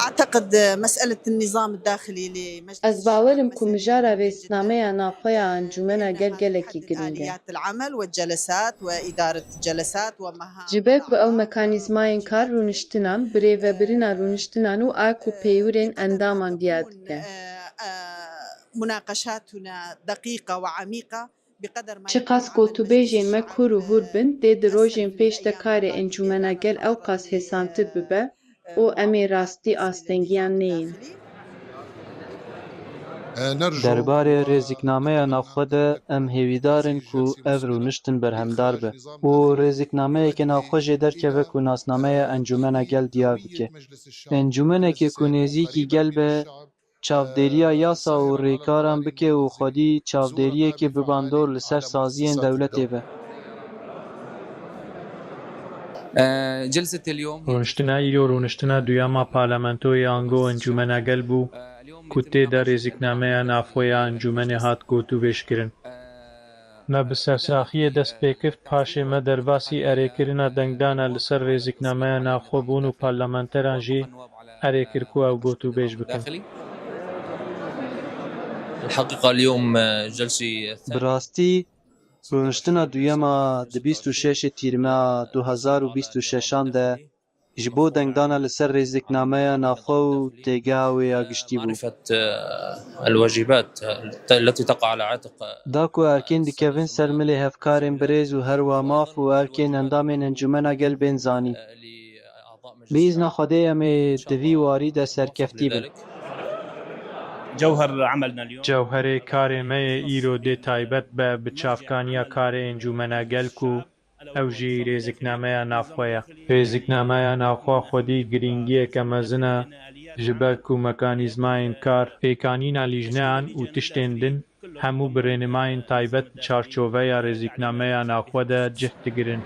أعتقد مسألة النظام الداخلي لمجلس Ez bawerim ku الشورى mijara مسألة جدا rêsnameya navxweya encûmena gel لأنها gelekî تحدد giring e. آليات العمل والجلسات وإدارة الجلسات ومهام Ji ber ku ew الأعضاء mekanîzmayên kar وواجباتهم. rûniştinan, birêvebirina rûniştinan û a ku pêwirên بقدر ما endaman diya تكون dike. مناقشاتنا دقيقة وعميقة بقدر ما Çi يكون qas عمل مجلس gotûbêjên me kur الشعب û hûr bin, dê di أسهل rojên في pêş de الأيام karê الماضية encûmena كانت gel ew نظرا qas hêsantir bibe û em ê rastî لمعوقات astengiyan النظام neyên. الداخلي. derbarê rêzîknameya navxwe de em hêvîdar in ku ev rûniştin berhemdar be û rêzîknameyekê navxwe jê derkeve ku nasnameya encûmena gel diyar bike. Encûmenekê ku nêzîkî gel be, çavdêriya yasa û rêkaran bike û xwedî çavdêriyekê bibandor li ser saziyên dewletê ve. Rûniştina îro rûniştina duyema parlamentoyê ango encûmena gel bû ku têda rêzîknameya navxweya encûmenê hat gotûbêjkirin. Me bi sersaxiyê dest pê kir paşê me derbasî erêkirina dengdana li ser rêzîknameya navxwebûn û parlamenteran jî erê kir ku ew gotûbêj bikin. Bi rastî, rûniştina duyema di bîst û şeşê tîrmeya du hezar û bîst û şeşan de ji bo dengdana li ser rêzîknameya navxwe û têgeha wê ya giştî bû. Da ku erkên dikevin ser milê hevkarên birêz û herwa maf û erkên endamên encûmena gel bên zanîn. Bi îzna Xwedê em ê di vî warî de serkeftî bin. Cewherê karê me yê îro dê taybet be bi çavkaniya karê encûmena gel ku ew jî rêzîknameya navxwe ye. Rêzîknameya navxwe xwedî girîngiyeke mezin e ji ber ku mekanîzmayên kar, pêkanîna lijneyan û tiştên din hemû bi rênimayên taybet çarçoveya rêzîknameya navxwe de cih digirin.